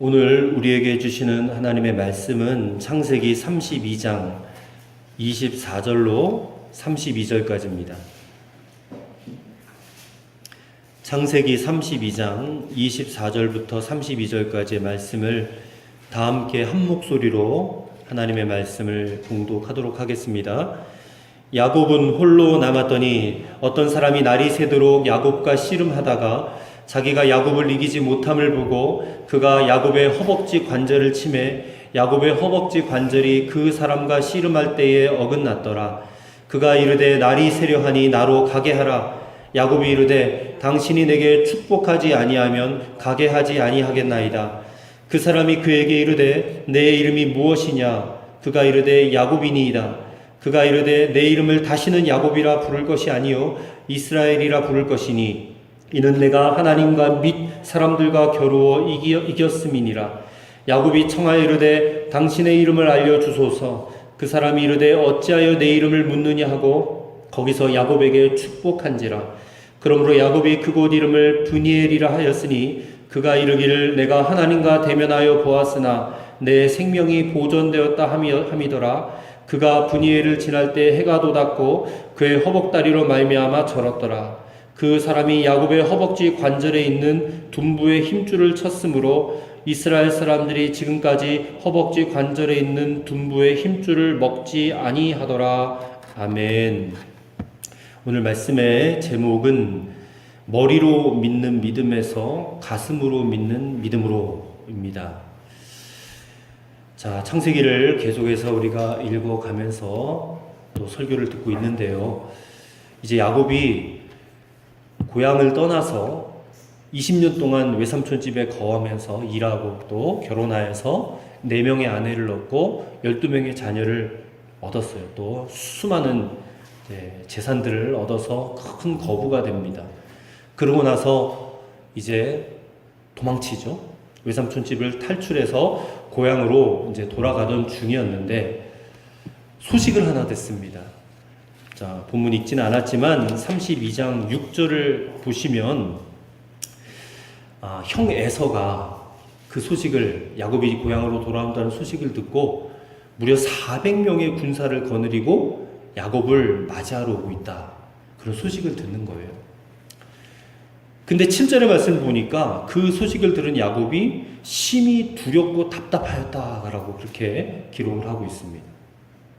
오늘 우리에게 주시는 하나님의 말씀은 창세기 32장 24절로 32절까지입니다. 창세기 32장 24절부터 32절까지의 말씀을 다 함께 한 목소리로 하나님의 말씀을 봉독하도록 하겠습니다. 야곱은 홀로 남았더니 어떤 사람이 날이 새도록 야곱과 씨름하다가 자기가 야곱을 이기지 못함을 보고 그가 야곱의 허벅지 관절을 치매 야곱의 허벅지 관절이 그 사람과 씨름할 때에 어긋났더라. 그가 이르되 날이 새려하니 나로 가게 하라. 야곱이 이르되 당신이 내게 축복하지 아니하면 가게 하지 아니하겠나이다. 그 사람이 그에게 이르되 내 이름이 무엇이냐? 그가 이르되 야곱이니이다. 그가 이르되 내 이름을 다시는 야곱이라 부를 것이 아니요 이스라엘이라 부를 것이니 이는 내가 하나님과 및 사람들과 겨루어 이겼음이니라. 야곱이 청하여 이르되 당신의 이름을 알려주소서. 그 사람이 이르되 어찌하여 내 이름을 묻느냐 하고 거기서 야곱에게 축복한지라. 그러므로 야곱이 그곳 이름을 브니엘이라 하였으니 그가 이르기를 내가 하나님과 대면하여 보았으나 내 생명이 보존되었다 함이더라. 그가 브니엘을 지날 때 해가 돋았고 그의 허벅다리로 말미암아 절었더라. 그 사람이 야곱의 허벅지 관절에 있는 둔부의 힘줄을 쳤으므로 이스라엘 사람들이 지금까지 허벅지 관절에 있는 둔부의 힘줄을 먹지 아니하더라. 아멘. 오늘 말씀의 제목은 머리로 믿는 믿음에서 가슴으로 믿는 믿음으로입니다. 자, 창세기를 계속해서 우리가 읽어가면서 또 설교를 듣고 있는데요. 이제 야곱이 고향을 떠나서 20년 동안 외삼촌 집에 거하면서 일하고 또 결혼하여서 4명의 아내를 얻고 12명의 자녀를 얻었어요. 또 수많은 재산들을 얻어서 큰 거부가 됩니다. 그러고 나서 이제 도망치죠. 외삼촌 집을 탈출해서 고향으로 이제 돌아가던 중이었는데 소식을 하나 듣습니다. 자, 본문 읽지는 않았지만 32장 6절을 보시면 형 에서가 그 소식을 야곱이 고향으로 돌아온다는 소식을 듣고 무려 400명의 군사를 거느리고 야곱을 맞이하러 오고 있다. 그런 소식을 듣는 거예요. 근데 7절의 말씀을 보니까 그 소식을 들은 야곱이 심히 두렵고 답답하였다라고 그렇게 기록을 하고 있습니다.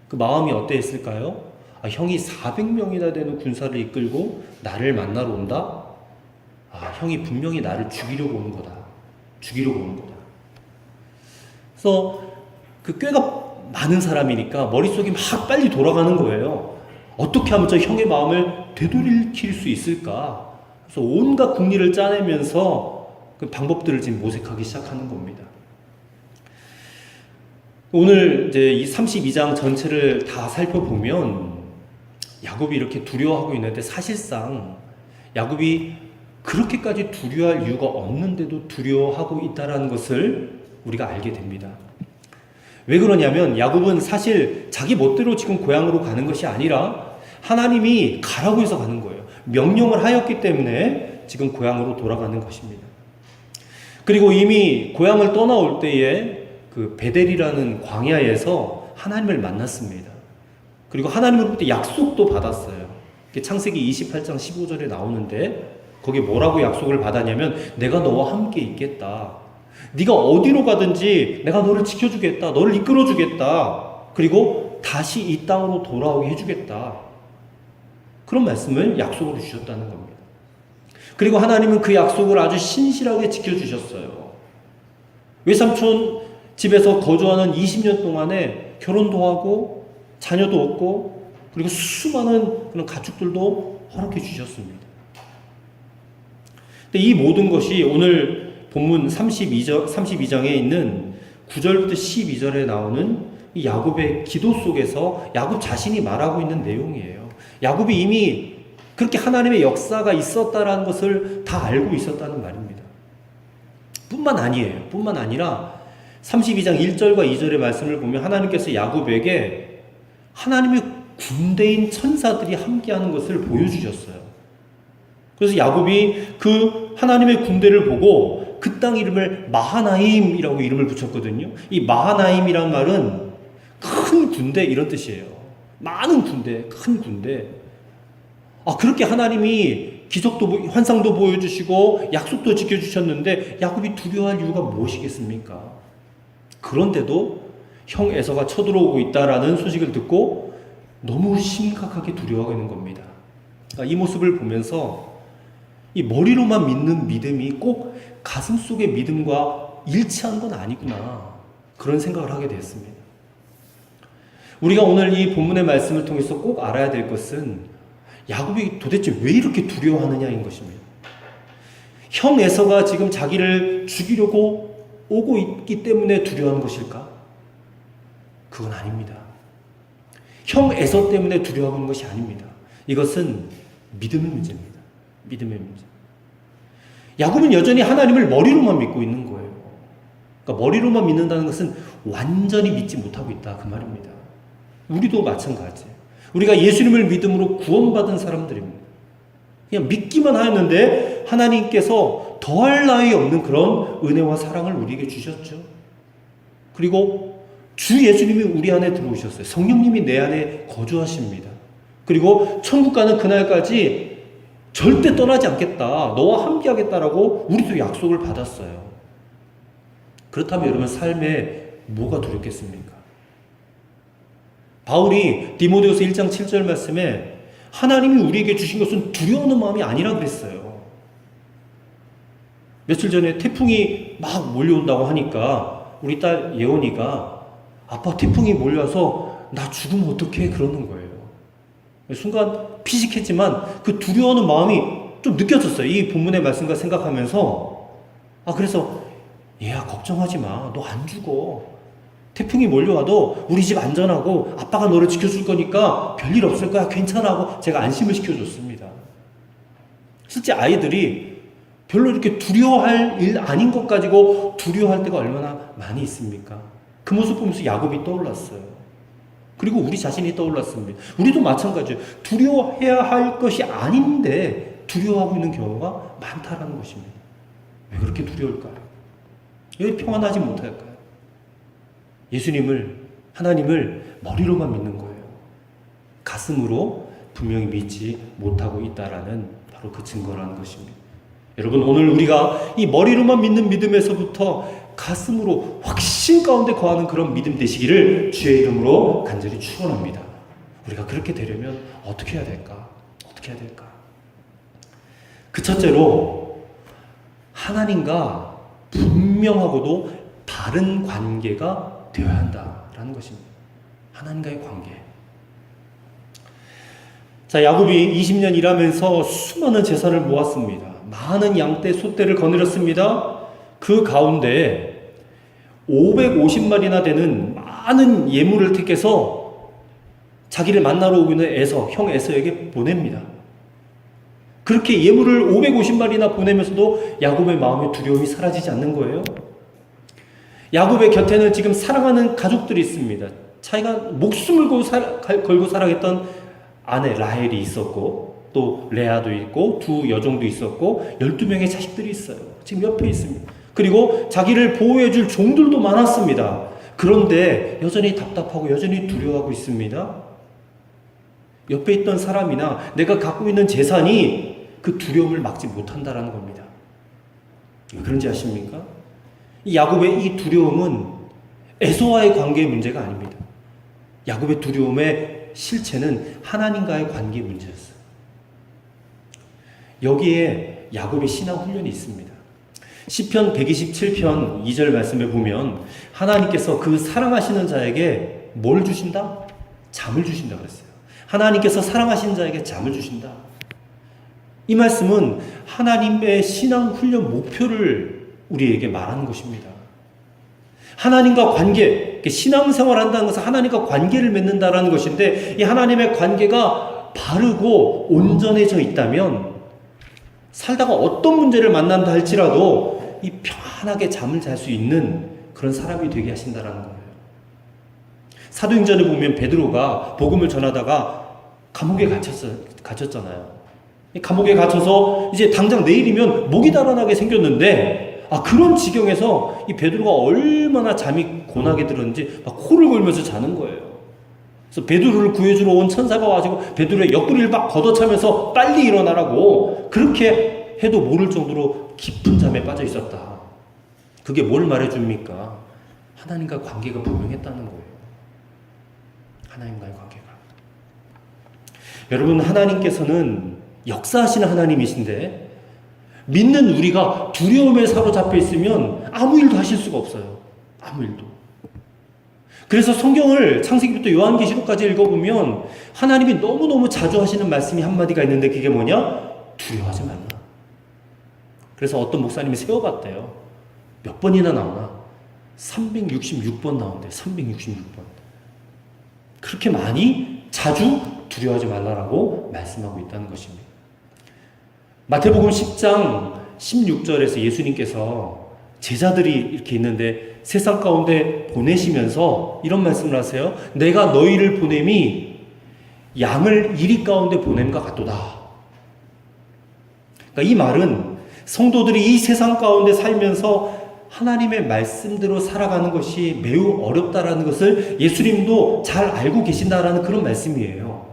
그 마음이 어땠을까요? 형이 400명이나 되는 군사를 이끌고 나를 만나러 온다? 형이 분명히 나를 죽이려고 오는 거다. 죽이려고 오는 거다. 그래서 그 꽤가 많은 사람이니까 머릿속이 막 빨리 돌아가는 거예요. 어떻게 하면 저 형의 마음을 되돌릴 수 있을까? 그래서 온갖 궁리를 짜내면서 그 방법들을 지금 모색하기 시작하는 겁니다. 오늘 이제 이 32장 전체를 다 살펴보면 야곱이 이렇게 두려워하고 있는데 사실상 야곱이 그렇게까지 두려워할 이유가 없는데도 두려워하고 있다는 것을 우리가 알게 됩니다. 왜 그러냐면 야곱은 사실 자기 멋대로 지금 고향으로 가는 것이 아니라 하나님이 가라고 해서 가는 거예요. 명령을 하였기 때문에 지금 고향으로 돌아가는 것입니다. 그리고 이미 고향을 떠나올 때에 그 베델이라는 광야에서 하나님을 만났습니다. 그리고 하나님으로부터 약속도 받았어요. 창세기 28장 15절에 나오는데 거기에 뭐라고 약속을 받았냐면 내가 너와 함께 있겠다. 네가 어디로 가든지 내가 너를 지켜주겠다. 너를 이끌어주겠다. 그리고 다시 이 땅으로 돌아오게 해주겠다. 그런 말씀을 약속으로 주셨다는 겁니다. 그리고 하나님은 그 약속을 아주 신실하게 지켜주셨어요. 외삼촌 집에서 거주하는 20년 동안에 결혼도 하고 자녀도 얻고 그리고 수많은 그런 가축들도 허락해 주셨습니다. 근데 이 모든 것이 오늘 본문 32장에 있는 9절부터 12절에 나오는 이 야곱의 기도 속에서 야곱 자신이 말하고 있는 내용이에요. 야곱이 이미 그렇게 하나님의 역사가 있었다라는 것을 다 알고 있었다는 말입니다. 뿐만 아니라 32장 1절과 2절의 말씀을 보면 하나님께서 야곱에게 하나님의 군대인 천사들이 함께하는 것을 보여주셨어요. 그래서 야곱이 그 하나님의 군대를 보고 그 땅 이름을 마하나임이라고 이름을 붙였거든요. 이 마하나임이란 말은 큰 군대 이런 뜻이에요. 많은 군대, 큰 군대. 그렇게 하나님이 기적도 환상도 보여주시고 약속도 지켜주셨는데 야곱이 두려워할 이유가 무엇이겠습니까? 그런데도 형 에서가 쳐들어오고 있다라는 소식을 듣고 너무 심각하게 두려워하고 있는 겁니다. 이 모습을 보면서 이 머리로만 믿는 믿음이 꼭 가슴 속의 믿음과 일치한 건 아니구나, 그런 생각을 하게 되었습니다. 우리가 오늘 이 본문의 말씀을 통해서 꼭 알아야 될 것은 야곱이 도대체 왜 이렇게 두려워하느냐인 것입니다. 형 에서가 지금 자기를 죽이려고 오고 있기 때문에 두려워하는 것일까? 그건 아닙니다. 형 에서 때문에 두려워하는 것이 아닙니다. 이것은 믿음의 문제입니다. 믿음의 문제. 야곱은 여전히 하나님을 머리로만 믿고 있는 거예요. 그러니까 머리로만 믿는다는 것은 완전히 믿지 못하고 있다, 그 말입니다. 우리도 마찬가지예요. 우리가 예수님을 믿음으로 구원받은 사람들입니다. 그냥 믿기만 하였는데 하나님께서 더할 나위 없는 그런 은혜와 사랑을 우리에게 주셨죠. 그리고 주 예수님이 우리 안에 들어오셨어요. 성령님이 내 안에 거주하십니다. 그리고 천국 가는 그날까지 절대 떠나지 않겠다, 너와 함께 하겠다라고 우리도 약속을 받았어요. 그렇다면 여러분 삶에 뭐가 두렵겠습니까? 바울이 디모데후서 1장 7절 말씀에 하나님이 우리에게 주신 것은 두려워하는 마음이 아니라 그랬어요. 며칠 전에 태풍이 막 몰려온다고 하니까 우리 딸 예원이가 아빠 태풍이 몰려와서 나 죽으면 어떡해, 그러는 거예요. 순간 피식했지만 그 두려워하는 마음이 좀 느껴졌어요. 이 본문의 말씀과 생각하면서 그래서 얘야 걱정하지 마, 너 안 죽어. 태풍이 몰려와도 우리 집 안전하고 아빠가 너를 지켜줄 거니까 별일 없을 거야, 괜찮아 하고 제가 안심을 시켜줬습니다. 실제 아이들이 별로 이렇게 두려워할 일 아닌 것 가지고 두려워할 때가 얼마나 많이 있습니까? 그 모습 보면서 야곱이 떠올랐어요. 그리고 우리 자신이 떠올랐습니다. 우리도 마찬가지예요. 두려워해야 할 것이 아닌데 두려워하고 있는 경우가 많다라는 것입니다. 왜 그렇게 두려울까요? 왜 평안하지 못할까요? 예수님을, 하나님을 머리로만 믿는 거예요. 가슴으로 분명히 믿지 못하고 있다라는 바로 그 증거라는 것입니다. 여러분, 오늘 우리가 이 머리로만 믿는 믿음에서부터 가슴으로 확신 가운데 거하는 그런 믿음 되시기를 주의 이름으로 간절히 축원합니다. 우리가 그렇게 되려면 어떻게 해야 될까? 어떻게 해야 될까? 그 첫째로 하나님과 분명하고도 바른 관계가 되어야 한다라는 것입니다. 하나님과의 관계. 자, 야곱이 20년 일하면서 수많은 재산을 모았습니다. 많은 양떼, 소떼를 거느렸습니다. 그 가운데 550마리나 되는 많은 예물을 택해서 자기를 만나러 오고 있는 에서, 형 에서에게 보냅니다. 그렇게 예물을 550마리나 보내면서도 야곱의 마음의 두려움이 사라지지 않는 거예요. 야곱의 곁에는 지금 사랑하는 가족들이 있습니다. 자기가 목숨을 걸고 살아갔던 아내 라헬이 있었고, 또 레아도 있고, 두 여종도 있었고, 12명의 자식들이 있어요. 지금 옆에 있습니다. 그리고 자기를 보호해줄 종들도 많았습니다. 그런데 여전히 답답하고 여전히 두려워하고 있습니다. 옆에 있던 사람이나 내가 갖고 있는 재산이 그 두려움을 막지 못한다라는 겁니다. 왜 그런지 아십니까? 이 야곱의 이 두려움은 에서와의 관계의 문제가 아닙니다. 야곱의 두려움의 실체는 하나님과의 관계의 문제였어요. 여기에 야곱의 신앙 훈련이 있습니다. 시편 127편 2절 말씀에 보면 하나님께서 그 사랑하시는 자에게 뭘 주신다? 잠을 주신다 그랬어요. 하나님께서 사랑하시는 자에게 잠을 주신다. 이 말씀은 하나님의 신앙 훈련 목표를 우리에게 말하는 것입니다. 하나님과 관계, 신앙생활 한다는 것은 하나님과 관계를 맺는다라는 것인데, 이 하나님의 관계가 바르고 온전해져 있다면 살다가 어떤 문제를 만난다 할지라도 이 편하게 잠을 잘 수 있는 그런 사람이 되게 하신다라는 거예요. 사도행전에 보면 베드로가 복음을 전하다가 감옥에 갇혔잖아요. 감옥에 갇혀서 이제 당장 내일이면 목이 달아나게 생겼는데 그런 지경에서 이 베드로가 얼마나 잠이 고나게 들었는지 막 코를 골면서 자는 거예요. 그래서 베드로를 구해주러 온 천사가 와가지고 베드로의 옆구리를 막 걷어차면서 빨리 일어나라고 그렇게 해도 모를 정도로 깊은 잠에 빠져 있었다. 그게 뭘 말해줍니까? 하나님과 관계가 분명했다는 거예요. 하나님과의 관계가. 여러분, 하나님께서는 역사하시는 하나님이신데 믿는 우리가 두려움에 사로잡혀 있으면 아무 일도 하실 수가 없어요. 아무 일도. 그래서 성경을 창세기부터 요한계시록까지 읽어보면 하나님이 너무너무 자주 하시는 말씀이 한마디가 있는데 그게 뭐냐? 두려워하지 말라. 그래서 어떤 목사님이 세워봤대요. 몇 번이나 나오나? 366번 나온대요. 366번. 그렇게 많이 자주 두려워하지 말라라고 말씀하고 있다는 것입니다. 마태복음 10장 16절에서 예수님께서 제자들이 이렇게 있는데 세상 가운데 보내시면서 이런 말씀을 하세요. 내가 너희를 보냄이 양을 이리 가운데 보냄과 같도다. 그러니까 이 말은 성도들이 이 세상 가운데 살면서 하나님의 말씀대로 살아가는 것이 매우 어렵다라는 것을 예수님도 잘 알고 계신다라는 그런 말씀이에요.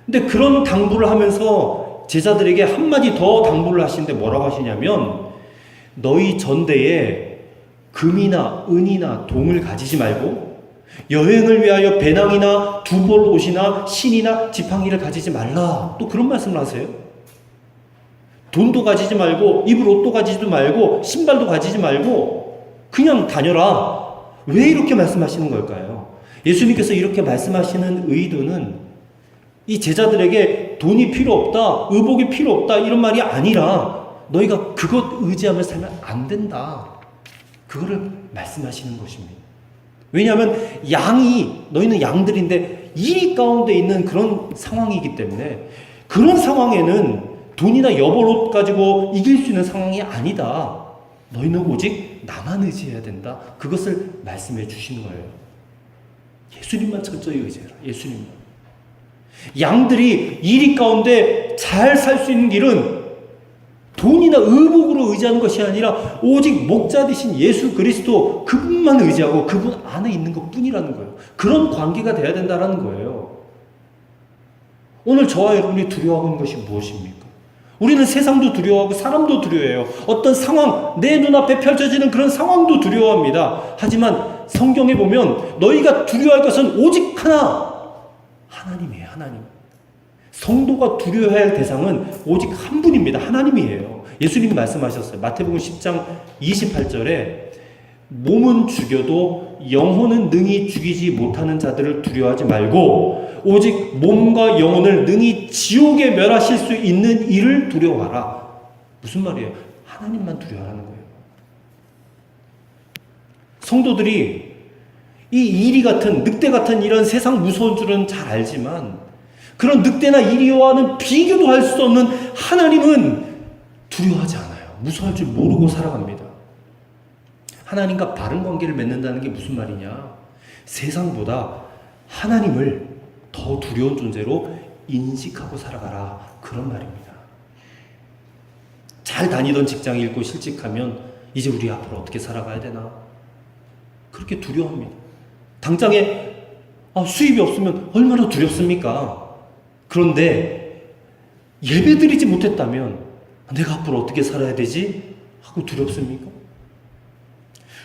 근데 그런 당부를 하면서 제자들에게 한마디 더 당부를 하시는데 뭐라고 하시냐면 너희 전대에 금이나 은이나 동을 가지지 말고 여행을 위하여 배낭이나 두벌 옷이나 신이나 지팡이를 가지지 말라. 또 그런 말씀을 하세요. 돈도 가지지 말고 입을 옷도 가지지도 말고 신발도 가지지 말고 그냥 다녀라. 왜 이렇게 말씀하시는 걸까요? 예수님께서 이렇게 말씀하시는 의도는 이 제자들에게 돈이 필요 없다, 의복이 필요 없다 이런 말이 아니라 너희가 그것 의지하며 살면 안 된다. 그거를 말씀하시는 것입니다. 왜냐하면 너희는 양들인데 이 가운데 있는 그런 상황이기 때문에 그런 상황에는 돈이나 여벌옷 가지고 이길 수 있는 상황이 아니다. 너희는 오직 나만 의지해야 된다. 그것을 말씀해 주시는 거예요. 예수님만 철저히 의지해라. 예수님만. 양들이 이리 가운데 잘 살 수 있는 길은 돈이나 의복으로 의지하는 것이 아니라 오직 목자 되신 예수 그리스도 그분만 의지하고 그분 안에 있는 것뿐이라는 거예요. 그런 관계가 돼야 된다는 거예요. 오늘 저와 여러분이 두려워하고 있는 것이 무엇입니까? 우리는 세상도 두려워하고 사람도 두려워해요. 어떤 상황, 내 눈앞에 펼쳐지는 그런 상황도 두려워합니다. 하지만 성경에 보면 너희가 두려워할 것은 오직 하나, 하나님이에요. 하나님. 성도가 두려워해야 할 대상은 오직 한 분입니다. 하나님이에요. 예수님이 말씀하셨어요. 마태복음 10장 28절에 몸은 죽여도 영혼은 능히 죽이지 못하는 자들을 두려워하지 말고 오직 몸과 영혼을 능히 지옥에 멸하실 수 있는 이를 두려워하라. 무슨 말이에요? 하나님만 두려워하는 거예요. 성도들이 이 이리 같은 늑대 같은 이런 세상 무서운 줄은 잘 알지만 그런 늑대나 이리와는 비교도 할 수 없는 하나님은 두려워하지 않아요. 무서워할 줄 모르고 살아갑니다. 하나님과 바른 관계를 맺는다는 게 무슨 말이냐? 세상보다 하나님을 더 두려운 존재로 인식하고 살아가라. 그런 말입니다. 잘 다니던 직장 잃고 실직하면 이제 우리 앞으로 어떻게 살아가야 되나? 그렇게 두려워합니다. 당장에 수입이 없으면 얼마나 두렵습니까? 그런데 예배드리지 못했다면 내가 앞으로 어떻게 살아야 되지? 하고 두렵습니까?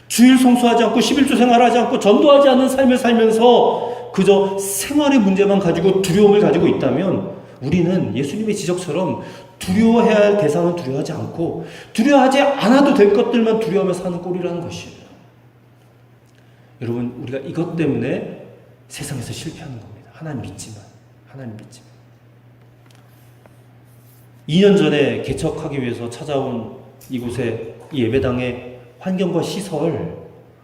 주일 성수하지 않고 11조 생활하지 않고 전도하지 않는 삶을 살면서 그저 생활의 문제만 가지고 두려움을 가지고 있다면 우리는 예수님의 지적처럼 두려워해야 할 대상은 두려워하지 않고 두려워하지 않아도 될 것들만 두려워하며 사는 꼴이라는 것이에요. 여러분, 우리가 이것 때문에 세상에서 실패하는 겁니다. 하나님 믿지만. 2년 전에 개척하기 위해서 찾아온 이곳에 이 예배당의 환경과 시설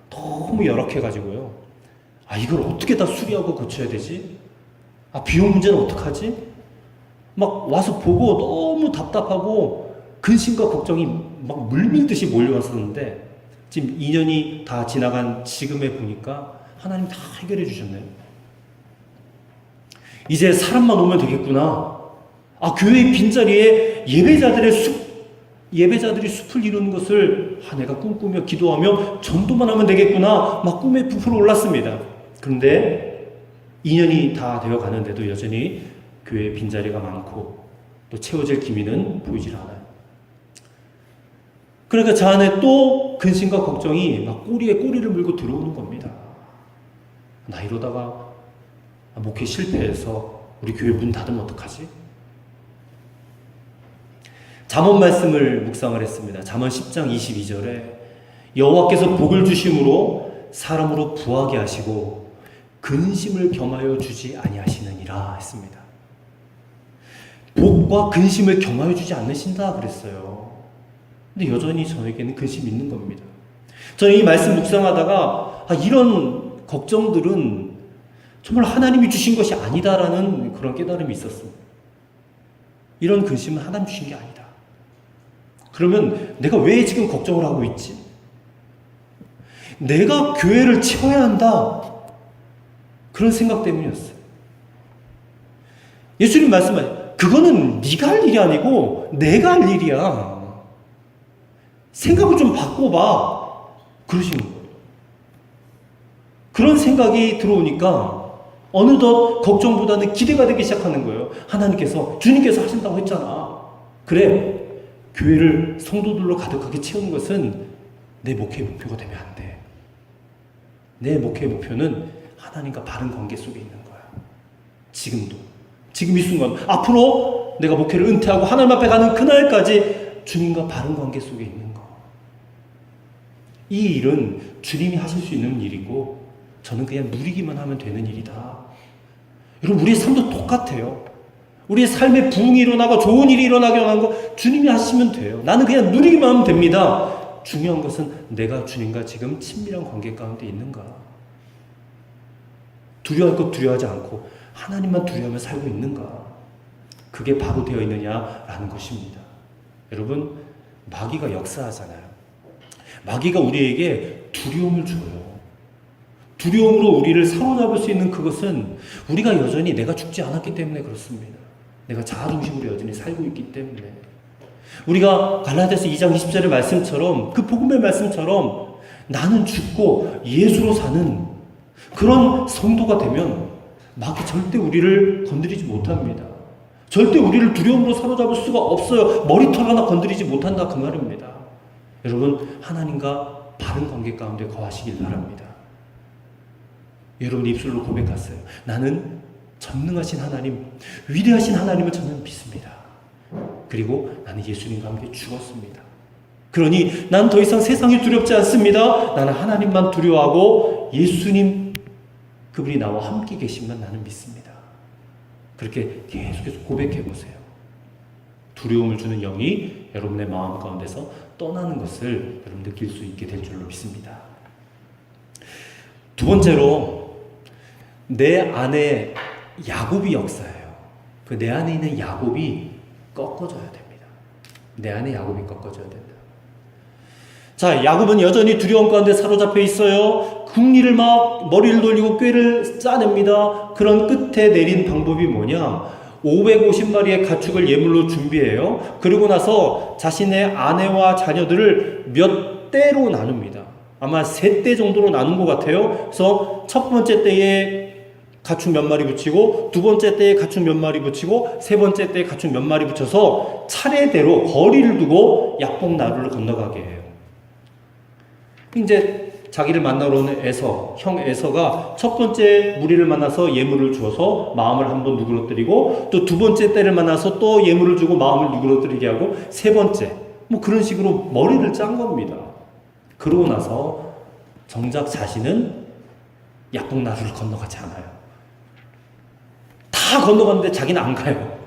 너무 열악해가지고요. 이걸 어떻게 다 수리하고 고쳐야 되지? 비용 문제는 어떡하지? 막 와서 보고 너무 답답하고 근심과 걱정이 막 물밀듯이 몰려왔었는데 지금 2년이 다 지나간 지금에 보니까 하나님 다 해결해 주셨네요. 이제 사람만 오면 되겠구나. 교회의 빈자리에 예배자들의 예배자들이 숲을 이루는 것을 내가 꿈꾸며 기도하며 전도만 하면 되겠구나 막 꿈에 부풀어 올랐습니다. 그런데 2년이 다 되어 가는데도 여전히 교회에 빈자리가 많고 또 채워질 기미는 보이질 않아요. 그러니까 저 안에 또 근심과 걱정이 막 꼬리에 꼬리를 물고 들어오는 겁니다. 나 이러다가 목회 실패해서 우리 교회 문 닫으면 어떡하지? 잠언 말씀을 묵상을 했습니다. 잠언 10장 22절에 여호와께서 복을 주심으로 사람으로 부하게 하시고 근심을 겸하여 주지 아니하시느니라 했습니다. 복과 근심을 겸하여 주지 않으신다 그랬어요. 근데 여전히 저에게는 근심이 있는 겁니다. 저는 이 말씀 묵상하다가 이런 걱정들은 정말 하나님이 주신 것이 아니다라는 그런 깨달음이 있었습니다. 이런 근심은 하나님 주신 게 아니다. 그러면 내가 왜 지금 걱정을 하고 있지? 내가 교회를 채워야 한다. 그런 생각 때문이었어요. 예수님 말씀하세요. 그거는 네가 할 일이 아니고 내가 할 일이야. 생각을 좀 바꿔봐. 그러시는 거예요. 그런 생각이 들어오니까 어느덧 걱정보다는 기대가 되기 시작하는 거예요. 하나님께서, 주님께서 하신다고 했잖아. 그래, 교회를 성도들로 가득하게 채우는 것은 내 목회의 목표가 되면 안 돼. 내 목회의 목표는 하나님과 바른 관계 속에 있는 거야. 지금도. 지금 이 순간. 앞으로 내가 목회를 은퇴하고 하나님 앞에 가는 그날까지 주님과 바른 관계 속에 있는 거. 이 일은 주님이 하실 수 있는 일이고 저는 그냥 누리기만 하면 되는 일이다. 여러분, 우리의 삶도 똑같아요. 우리의 삶에 부흥이 일어나고 좋은 일이 일어나게 하는 거 주님이 하시면 돼요. 나는 그냥 누리기만 하면 됩니다. 중요한 것은 내가 주님과 지금 친밀한 관계 가운데 있는가. 두려워할 것 두려워하지 않고 하나님만 두려워하며 살고 있는가. 그게 바로 되어 있느냐라는 것입니다. 여러분, 마귀가 역사하잖아요. 마귀가 우리에게 두려움을 줘요. 두려움으로 우리를 사로잡을 수 있는 그것은 우리가 여전히 내가 죽지 않았기 때문에 그렇습니다. 내가 자아중심으로 여전히 살고 있기 때문에. 우리가 갈라디아서 2장 20절의 말씀처럼, 그 복음의 말씀처럼 나는 죽고 예수로 사는 그런 성도가 되면 마귀 절대 우리를 건드리지 못합니다. 절대 우리를 두려움으로 사로잡을 수가 없어요. 머리털 하나 건드리지 못한다 그 말입니다. 여러분, 하나님과 바른 관계 가운데 거하시길 바랍니다. 여러분 입술로 고백하세요. 나는 전능하신 하나님, 위대하신 하나님을 저는 믿습니다. 그리고 나는 예수님과 함께 죽었습니다. 그러니 난 더 이상 세상이 두렵지 않습니다. 나는 하나님만 두려워하고 예수님, 그분이 나와 함께 계시면 나는 믿습니다. 그렇게 계속해서 고백해 보세요. 두려움을 주는 영이 여러분의 마음 가운데서 떠나는 것을 여러분 느낄 수 있게 될 줄로 믿습니다. 두 번째로, 내 안에 야곱이 역사예요. 그 내 안에 있는 야곱이 꺾어져야 됩니다. 내 안에 야곱이 꺾어져야 된다. 자, 야곱은 여전히 두려움 가운데 사로잡혀 있어요. 궁리를 막 머리를 돌리고 꾀를 짜냅니다. 그런 끝에 내린 방법이 뭐냐? 550마리의 가축을 예물로 준비해요. 그리고 나서 자신의 아내와 자녀들을 몇 대로 나눕니다. 아마 3대 정도로 나눈 것 같아요. 그래서 첫 번째 때에 가축 몇 마리 붙이고, 두 번째 때에 가축 몇 마리 붙이고, 세 번째 때에 가축 몇 마리 붙여서 차례대로 거리를 두고 야복 나루를 건너가게 해요. 이제 자기를 만나러 오는 에서, 형 에서가 첫 번째 무리를 만나서 예물을 주어서 마음을 한번 누그러뜨리고, 또 두 번째 때를 만나서 또 예물을 주고 마음을 누그러뜨리게 하고, 세 번째, 뭐 그런 식으로 머리를 짠 겁니다. 그러고 나서 정작 자신은 야복 나루를 건너가지 않아요. 다 건너갔는데 자기는 안 가요.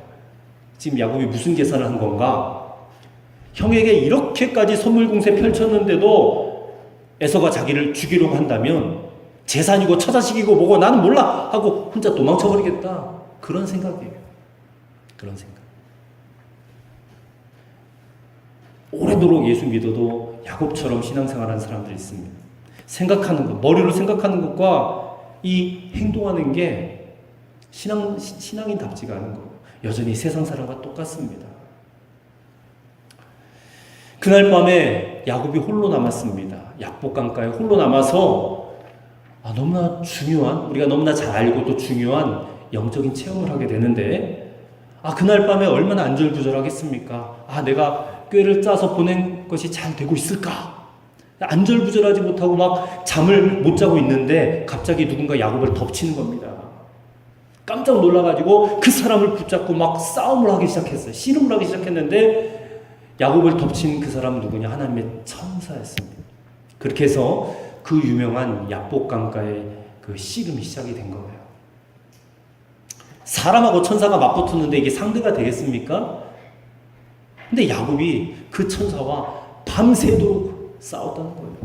지금 야곱이 무슨 계산을 한 건가? 형에게 이렇게까지 선물 공세 펼쳤는데도 에서가 자기를 죽이려고 한다면 재산이고 처자식이고 뭐고 나는 몰라 하고 혼자 도망쳐버리겠다. 그런 생각이에요. 그런 생각. 오래도록 예수 믿어도 야곱처럼 신앙생활하는 사람들이 있습니다. 생각하는 것, 머리로 생각하는 것과 이 행동하는 게 신앙인답지가 않은 거고 여전히 세상 사람과 똑같습니다. 그날 밤에 야곱이 홀로 남았습니다. 약복강가에 홀로 남아서 너무나 중요한, 우리가 너무나 잘 알고 또 중요한 영적인 체험을 하게 되는데, 그날 밤에 얼마나 안절부절하겠습니까? 내가 꾀를 짜서 보낸 것이 잘 되고 있을까? 안절부절하지 못하고 막 잠을 못 자고 있는데 갑자기 누군가 야곱을 덮치는 겁니다. 깜짝 놀라가지고 그 사람을 붙잡고 막 싸움을 하기 시작했어요. 씨름을 하기 시작했는데 야곱을 덮친 그 사람은 누구냐? 하나님의 천사였습니다. 그렇게 해서 그 유명한 약복강가의 그 씨름이 시작이 된 거예요. 사람하고 천사가 맞붙었는데 이게 상대가 되겠습니까? 근데 야곱이 그 천사와 밤새도록 싸웠다는 거예요.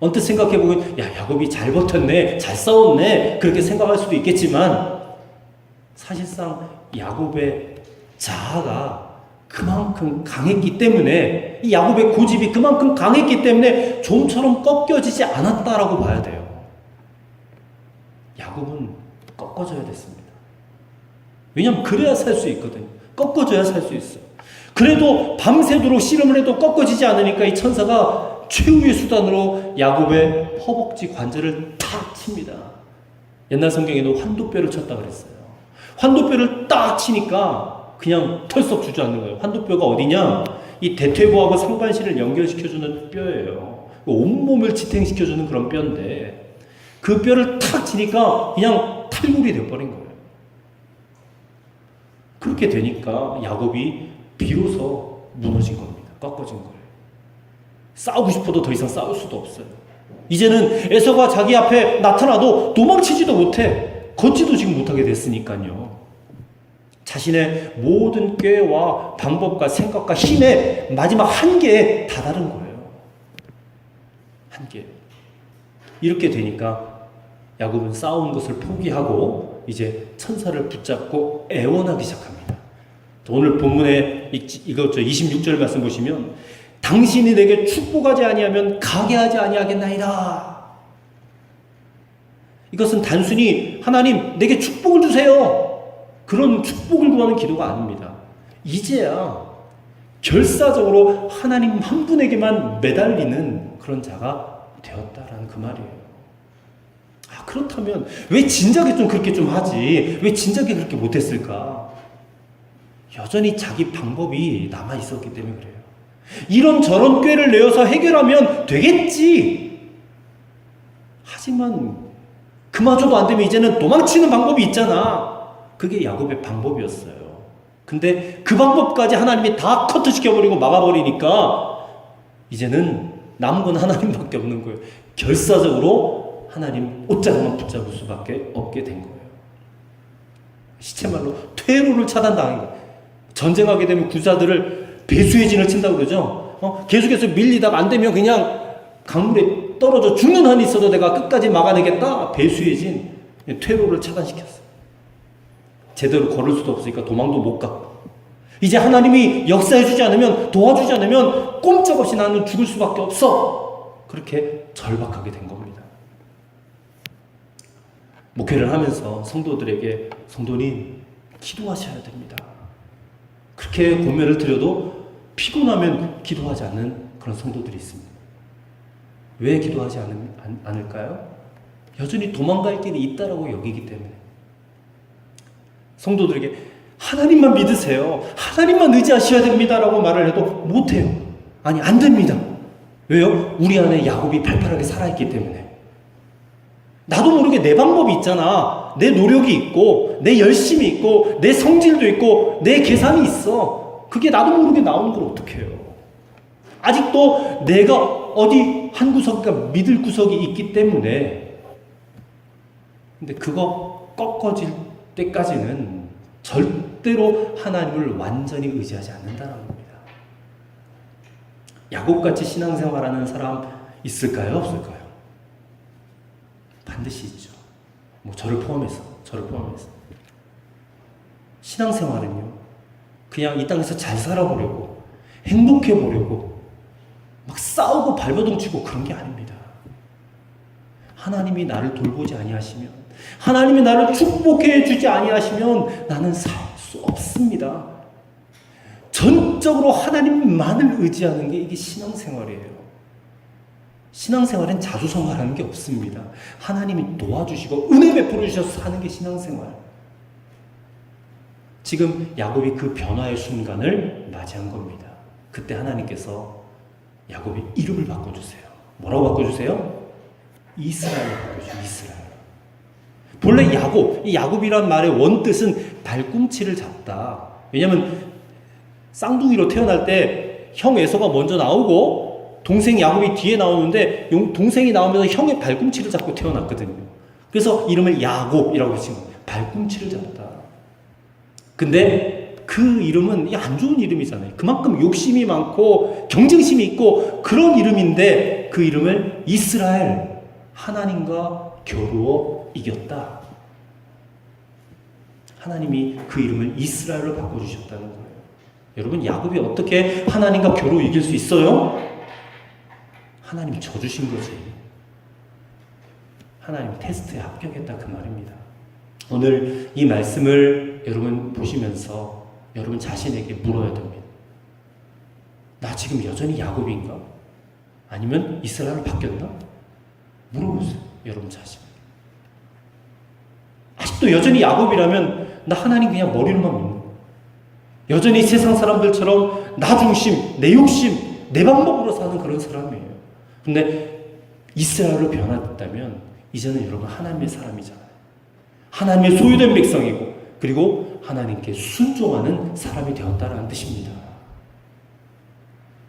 언뜻 생각해보면 야곱이 잘 버텼네, 잘 싸웠네, 그렇게 생각할 수도 있겠지만 사실상 야곱의 자아가 그만큼 강했기 때문에, 이 야곱의 고집이 그만큼 강했기 때문에 좀처럼 꺾여지지 않았다라고 봐야 돼요. 야곱은 꺾어져야 됐습니다. 왜냐하면 그래야 살 수 있거든요. 꺾어져야 살 수 있어요. 그래도 밤새도록 씨름을 해도 꺾어지지 않으니까 이 천사가 최후의 수단으로 야곱의 허벅지 관절을 탁 칩니다. 옛날 성경에는 환도뼈를 쳤다 그랬어요. 환도뼈를 딱 치니까 그냥 털썩 주저앉는 거예요. 환도뼈가 어디냐? 이 대퇴부하고 상반신을 연결시켜주는 뼈예요. 온몸을 지탱시켜주는 그런 뼈인데 그 뼈를 탁 치니까 그냥 탈골이 되어버린 거예요. 그렇게 되니까 야곱이 비로소 무너진 겁니다. 꺾어진 거예요. 싸우고 싶어도 더 이상 싸울 수도 없어요. 이제는 에서가 자기 앞에 나타나도 도망치지도 못해. 걷지도 지금 못하게 됐으니까요. 자신의 모든 꾀와 방법과 생각과 힘의 마지막 한계에 다다른 거예요. 한계. 이렇게 되니까 야곱은 싸운 것을 포기하고 이제 천사를 붙잡고 애원하기 시작합니다. 오늘 본문에 이거 26절 말씀 보시면 당신이 내게 축복하지 아니하면 가게 하지 아니하겠나이다. 이것은 단순히 하나님 내게 축복을 주세요, 그런 축복을 구하는 기도가 아닙니다. 이제야 결사적으로 하나님 한 분에게만 매달리는 그런 자가 되었다라는 그 말이에요. 그렇다면 왜 진작에 좀 그렇게 좀 하지? 왜 진작에 그렇게 못했을까? 여전히 자기 방법이 남아 있었기 때문에 그래요. 이런저런 꾀를 내어서 해결하면 되겠지. 하지만 그마저도 안 되면 이제는 도망치는 방법이 있잖아. 그게 야곱의 방법이었어요. 근데 그 방법까지 하나님이 다 커트시켜버리고 막아버리니까 이제는 남은 건 하나님밖에 없는 거예요. 결사적으로 하나님 옷자락만 붙잡을 수밖에 없게 된 거예요. 시체말로 퇴로를 차단당한 거예요. 전쟁하게 되면 군사들을 배수의 진을 친다고 그러죠. 계속해서 밀리다가 안 되면 그냥 강물에 떨어져 죽는 한이 있어도 내가 끝까지 막아내겠다. 배수의 진, 퇴로를 차단시켰어요. 제대로 걸을 수도 없으니까 도망도 못 가고. 이제 하나님이 역사해주지 않으면, 도와주지 않으면 꼼짝없이 나는 죽을 수밖에 없어. 그렇게 절박하게 된 겁니다. 목회를 하면서 성도들에게 성도님 기도하셔야 됩니다. 그렇게 고뇌를 드려도 피곤하면 기도하지 않는 그런 성도들이 있습니다. 왜 기도하지 않을까요? 여전히 도망갈 길이 있다라고 여기기 때문에. 성도들에게 하나님만 믿으세요, 하나님만 의지하셔야 됩니다라고 말을 해도 못해요. 아니, 안 됩니다. 왜요? 우리 안에 야곱이 발팔하게 살아있기 때문에. 나도 모르게 내 방법이 있잖아. 내 노력이 있고, 내 열심이 있고, 내 성질도 있고, 내 계산이 있어. 그게 나도 모르게 나오는 걸 어떻게 해요? 아직도 내가 어디 한 구석과 믿을 구석이 있기 때문에. 근데 그거 꺾어질 때까지는 절대로 하나님을 완전히 의지하지 않는다는 겁니다. 야곱같이 신앙생활하는 사람 있을까요? 없을까요? 반드시 있죠. 저를 포함해서. 신앙생활은요, 그냥 이 땅에서 잘 살아보려고, 행복해보려고 막 싸우고 발버둥 치고 그런 게 아닙니다. 하나님이 나를 돌보지 아니하시면, 하나님이 나를 축복해 주지 아니하시면 나는 살 수 없습니다. 전적으로 하나님만을 의지하는 게 이게 신앙생활이에요. 신앙생활엔 자주성가라는 게 없습니다. 하나님이 도와주시고 은혜 베풀어 주셔서 사는 게 신앙생활. 지금 야곱이 그 변화의 순간을 맞이한 겁니다. 그때 하나님께서 야곱의 이름을 바꿔주세요. 뭐라고 바꿔주세요? 이스라엘 바꿔주세요. 이스라엘. 본래 야곱, 이 야곱이란 말의 원뜻은 발꿈치를 잡다. 왜냐하면 쌍둥이로 태어날 때 형 에서가 먼저 나오고 동생 야곱이 뒤에 나오는데 동생이 나오면서 형의 발꿈치를 잡고 태어났거든요. 그래서 이름을 야곱이라고 붙인 거예요. 발꿈치를 잡다. 근데 그 이름은 안 좋은 이름이잖아요. 그만큼 욕심이 많고 경쟁심이 있고 그런 이름인데 그 이름을 이스라엘, 하나님과 겨루어 이겼다. 하나님이 그 이름을 이스라엘로 바꿔주셨다는 거예요. 여러분, 야곱이 어떻게 하나님과 겨루 이길 수 있어요? 하나님이 져주신 거지. 하나님이 테스트에 합격했다 그 말입니다. 오늘 이 말씀을 여러분 보시면서 여러분 자신에게 물어야 됩니다. 나 지금 여전히 야곱인가? 아니면 이스라엘로 바뀌었나? 물어보세요. 여러분 자신에게. 아직도 여전히 야곱이라면 나 하나님 그냥 머리로만 믿는 거예요. 여전히 세상 사람들처럼 나 중심, 내 욕심, 내 방법으로 사는 그런 사람이에요. 근데 이스라엘로 변화됐다면 이제는 여러분 하나님의 사람이잖아요. 하나님의 소유된 백성이고 그리고 하나님께 순종하는 사람이 되었다는 뜻입니다.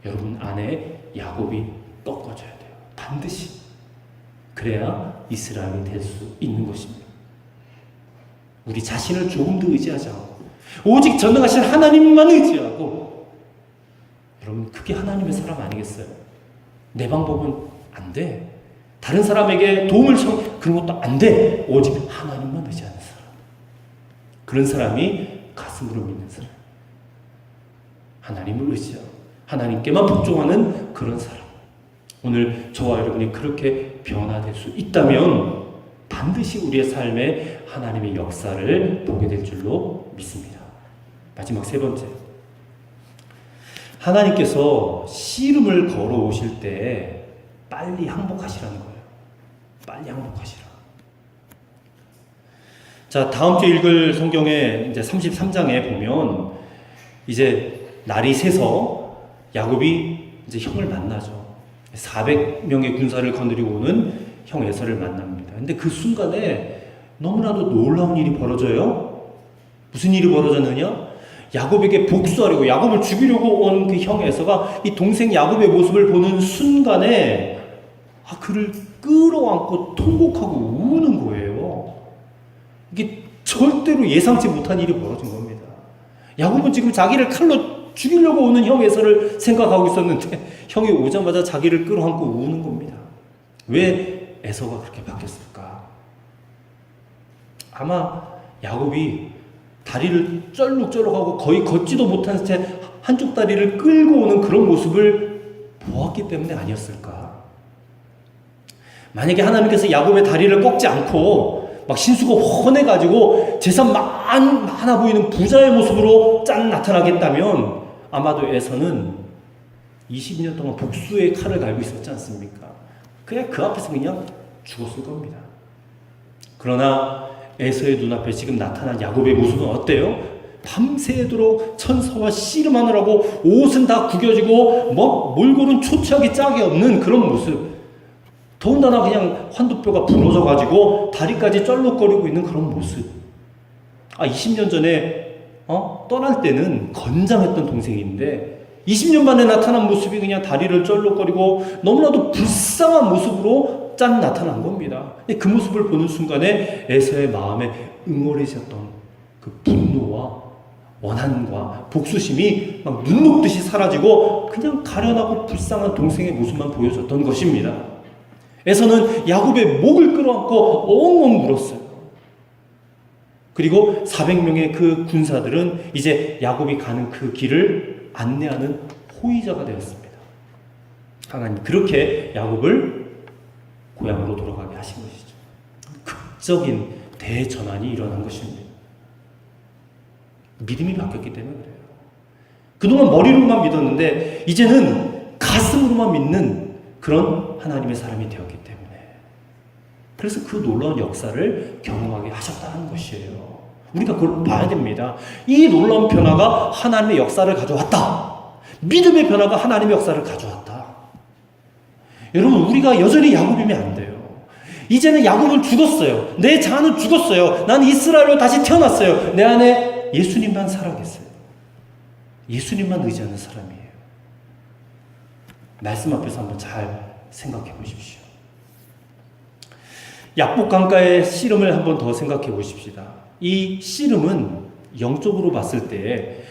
여러분 안에 야곱이 꺾어져야 돼요. 반드시. 그래야 이스라엘이 될 수 있는 것입니다. 우리 자신을 조금 더 의지하지 않고 오직 전능하신 하나님만 의지하고 여러분 그게 하나님의 사람 아니겠어요? 내 방법은 안 돼. 다른 사람에게 도움을 청 그런 것도 안 돼. 오직 하나님만 의지하는 사람. 그런 사람이 가슴으로 믿는 사람. 하나님을 의지하고 하나님께만 복종하는 그런 사람. 오늘 저와 여러분이 그렇게 변화될 수 있다면 반드시 우리의 삶에 하나님의 역사를 보게 될 줄로 믿습니다. 마지막 세 번째. 하나님께서 씨름을 걸어오실 때 빨리 항복하시라는 거예요. 빨리 항복하시라. 자, 다음 주 읽을 성경에 이제 33장에 보면 이제 날이 새서 야곱이 이제 형을 만나죠. 400명의 군사를 거느리고 오는 형 에서를 만납니다. 근데 그 순간에 너무나도 놀라운 일이 벌어져요. 무슨 일이 벌어졌느냐? 야곱에게 복수하려고 야곱을 죽이려고 온 그 형 에서가 이 동생 야곱의 모습을 보는 순간에 그를 끌어안고 통곡하고 우는 거예요. 이게 절대로 예상치 못한 일이 벌어진 겁니다. 야곱은 지금 자기를 칼로 죽이려고 오는 형 에서를 생각하고 있었는데 형이 오자마자 자기를 끌어안고 우는 겁니다. 왜 에서가 그렇게 바뀌었을까? 아마 야곱이 다리를 쩔룩쩔룩하고 거의 걷지도 못한 채 한쪽 다리를 끌고 오는 그런 모습을 보았기 때문에 아니었을까? 만약에 하나님께서 야곱의 다리를 꺾지 않고 막 신수가 훤해가지고 재산 많아 보이는 부자의 모습으로 짠 나타나겠다면 아마도 에서는 20년 동안 복수의 칼을 갈고 있었지 않습니까? 그냥 그 앞에서 그냥 죽었을 겁니다. 그러나 에서의 눈앞에 지금 나타난 야곱의 모습은 어때요? 밤새도록 천사와 씨름하느라고 옷은 다 구겨지고 몰골은 초췌하게 짝이 없는 그런 모습. 더군다나 그냥 환두뼈가 부러져가지고 다리까지 쩔룩거리고 있는 그런 모습. 20년 전에 떠날 때는 건장했던 동생인데 20년 만에 나타난 모습이 그냥 다리를 쩔룩거리고 너무나도 불쌍한 모습으로 짠 나타난 겁니다. 그 모습을 보는 순간에 에서의 마음에 응어리셨던 그 분노와 원한과 복수심이 막 눈 녹듯이 사라지고 그냥 가련하고 불쌍한 동생의 모습만 보여줬던 것입니다. 에서는 야곱의 목을 끌어안고 엉엉 울었어요. 그리고 400명의 그 군사들은 이제 야곱이 가는 그 길을 안내하는 호위자가 되었습니다. 하나님 그렇게 야곱을 고향으로 돌아가게 하신 것이죠. 극적인 대전환이 일어난 것입니다. 믿음이 바뀌었기 때문에 그래요. 그동안 머리로만 믿었는데 이제는 가슴으로만 믿는 그런 하나님의 사람이 되었기 때문에, 그래서 그 놀라운 역사를 경험하게 하셨다는 것이에요. 우리가 그걸 봐야 됩니다. 이 놀라운 변화가 하나님의 역사를 가져왔다. 믿음의 변화가 하나님의 역사를 가져왔다. 여러분, 우리가 여전히 야곱이면 안 돼요. 이제는 야곱은 죽었어요. 내 자아는 죽었어요. 나는 이스라엘로 다시 태어났어요. 내 안에 예수님만 살아계세요. 예수님만 의지하는 사람이에요. 말씀 앞에서 한번 잘 생각해 보십시오. 약복 강가의 씨름을 한번 더 생각해 보십시다. 이 씨름은 영적으로 봤을 때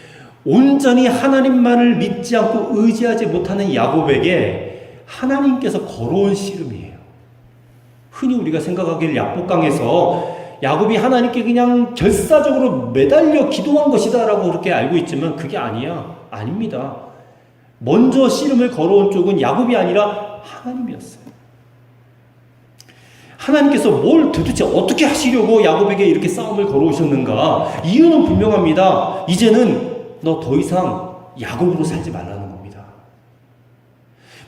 온전히 하나님만을 믿지 않고 의지하지 못하는 야곱에게 하나님께서 걸어온 씨름이에요. 흔히 우리가 생각하기를 약복강에서 야곱이 하나님께 그냥 결사적으로 매달려 기도한 것이다라고 그렇게 알고 있지만 그게 아닙니다. 먼저 씨름을 걸어온 쪽은 야곱이 아니라 하나님이었어요. 하나님께서 뭘 도대체 어떻게 하시려고 야곱에게 이렇게 싸움을 걸어오셨는가? 이유는 분명합니다. 이제는 너 더 이상 야곱으로 살지 말라는 겁니다.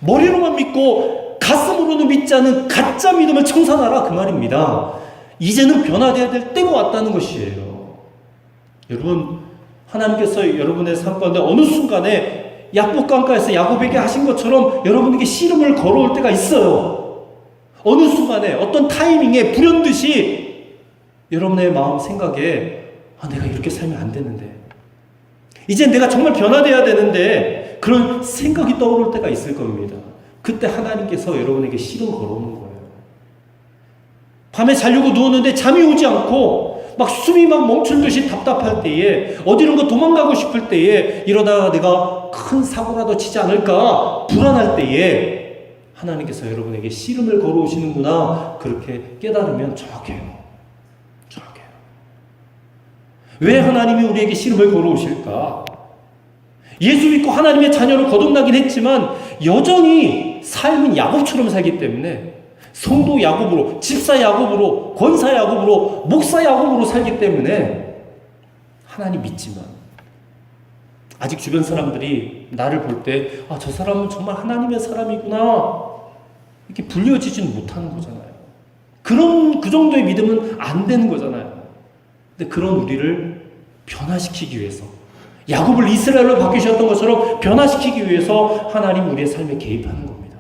머리로만 믿고 가슴으로는 믿지 않은 가짜 믿음을 청산하라, 그 말입니다. 이제는 변화되어야 될 때가 왔다는 것이에요. 여러분, 하나님께서 여러분의 삶 가운데 어느 순간에 약복강가에서 야곱에게 하신 것처럼 여러분에게 씨름을 걸어올 때가 있어요. 어느 순간에 어떤 타이밍에 불현듯이 여러분의 마음 생각에 내가 이렇게 살면 안 되는데, 이제 내가 정말 변화되어야 되는데, 그런 생각이 떠오를 때가 있을 겁니다. 그때 하나님께서 여러분에게 씨름 걸어오는 거예요. 밤에 자려고 누웠는데 잠이 오지 않고 막 숨이 막 멈춘 듯이 답답할 때에, 어디론가 도망가고 싶을 때에, 이러다가 내가 큰 사고라도 치지 않을까 불안할 때에 하나님께서 여러분에게 씨름을 걸어오시는구나, 그렇게 깨달으면 정확해요. 왜 하나님이 우리에게 씨름을 걸어오실까? 예수 믿고 하나님의 자녀로 거듭나긴 했지만 여전히 삶은 야곱처럼 살기 때문에, 성도 야곱으로, 집사 야곱으로, 권사 야곱으로, 목사 야곱으로 살기 때문에 하나님 믿지만 아직 주변 사람들이 나를 볼 때 저 사람은 정말 하나님의 사람이구나, 이렇게 불려지지는 못하는 거잖아요. 그 정도의 믿음은 안 되는 거잖아요. 근데 그런 우리를 변화시키기 위해서, 야곱을 이스라엘로 바뀌셨던 것처럼 변화시키기 위해서 하나님 우리의 삶에 개입하는 겁니다.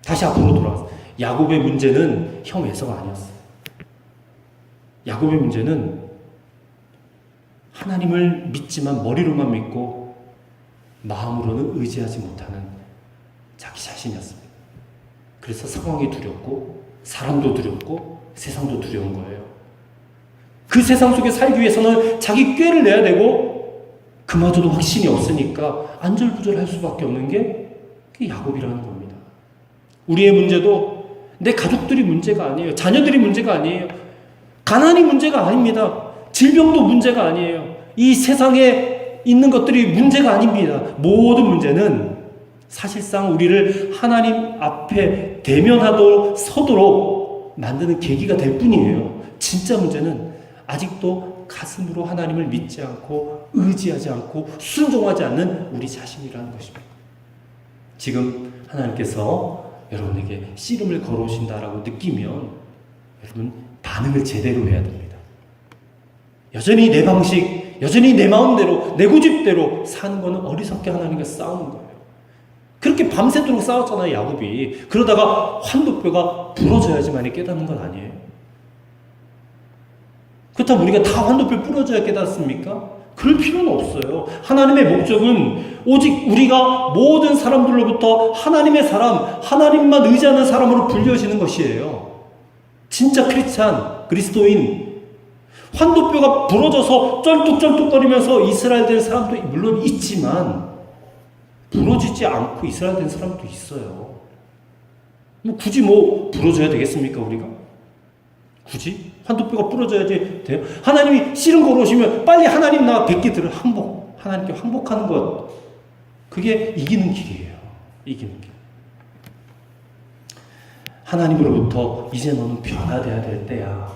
다시 앞으로 돌아가서, 야곱의 문제는 형 에서가 아니었어요. 야곱의 문제는 하나님을 믿지만 머리로만 믿고 마음으로는 의지하지 못하는 자기 자신이었습니다. 그래서 상황이 두렵고 사람도 두렵고 세상도 두려운 거예요. 그 세상 속에 살기 위해서는 자기 꾀를 내야 되고 그마저도 확신이 없으니까 안절부절할 수밖에 없는 게 그게 야곱이라는 겁니다. 우리의 문제도 내 가족들이 문제가 아니에요. 자녀들이 문제가 아니에요. 가난이 문제가 아닙니다. 질병도 문제가 아니에요. 이 세상에 있는 것들이 문제가 아닙니다. 모든 문제는 사실상 우리를 하나님 앞에 대면하도록 서도록 만드는 계기가 될 뿐이에요. 진짜 문제는 아직도 가슴으로 하나님을 믿지 않고 의지하지 않고 순종하지 않는 우리 자신이라는 것입니다. 지금 하나님께서 여러분에게 씨름을 걸어오신다라고 느끼면 여러분 반응을 제대로 해야 됩니다. 여전히 내 방식, 여전히 내 마음대로, 내 고집대로 사는 것은 어리석게 하나님과 싸우는 거예요. 그렇게 밤새도록 싸웠잖아요, 야곱이. 그러다가 환도뼈가 부러져야지만이 깨닫는 건 아니에요. 그렇다면 우리가 다 환도뼈 부러져야 깨닫습니까? 그럴 필요는 없어요. 하나님의 목적은 오직 우리가 모든 사람들로부터 하나님의 사람, 하나님만 의지하는 사람으로 불려지는 것이에요. 진짜 크리스찬, 그리스도인, 환도뼈가 부러져서 쩔뚝쩔뚝거리면서 이스라엘 된 사람도 물론 있지만 부러지지 않고 이스라엘 된 사람도 있어요. 굳이 부러져야 되겠습니까, 우리가? 굳이? 환도뼈가 부러져야지 돼요? 하나님이 씨름 걸어오시면 빨리 하나님 나 뵙기들을 하나님께 항복하는 것. 그게 이기는 길이에요. 이기는 길. 하나님으로부터 이제 너는 변화되어야 될 때야.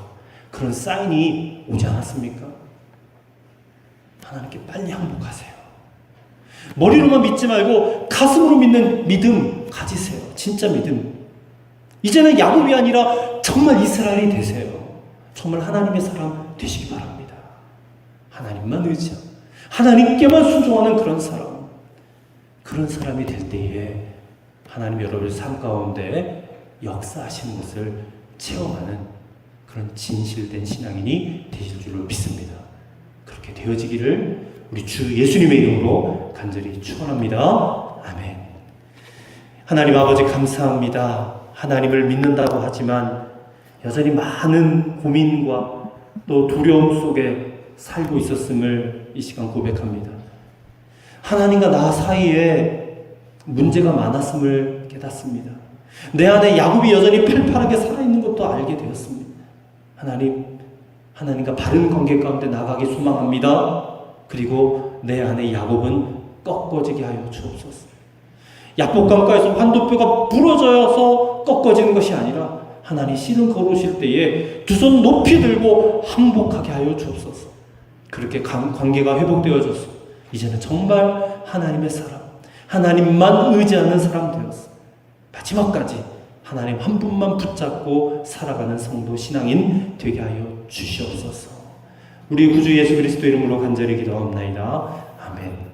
그런 사인이 오지 않았습니까? 하나님께 빨리 항복하세요. 머리로만 믿지 말고 가슴으로 믿는 믿음 가지세요. 진짜 믿음. 이제는 야곱이 아니라 정말 이스라엘이 되세요. 정말 하나님의 사람 되시기 바랍니다. 하나님만 의지하고 하나님께만 순종하는 그런 사람이 될 때에 하나님 여러분의 삶 가운데 역사하시는 것을 체험하는 그런 진실된 신앙인이 되실 줄로 믿습니다. 그렇게 되어지기를 우리 주 예수님의 이름으로 간절히 축원합니다. 아멘. 하나님 아버지 감사합니다. 하나님을 믿는다고 하지만 여전히 많은 고민과 또 두려움 속에 살고 있었음을 이 시간 고백합니다. 하나님과 나 사이에 문제가 많았음을 깨닫습니다. 내 안에 야곱이 여전히 팔팔하게 살아있는 것도 알게 되었습니다. 하나님과 바른 관계 가운데 나가기 소망합니다. 그리고 내 안에 야곱은 꺾어지게 하여 주옵소서. 야복강가에서 환도뼈가 부러져서 꺾어지는 것이 아니라 하나님 신을 걸으실 때에 두 손 높이 들고 항복하게 하여 주옵소서. 그렇게 관계가 회복되어졌어. 이제는 정말 하나님의 사람, 하나님만 의지하는 사람 되었어. 마지막까지 하나님 한 분만 붙잡고 살아가는 성도 신앙인 되게 하여 주시옵소서. 우리 구주 예수 그리스도 이름으로 간절히 기도하옵나이다. 아멘.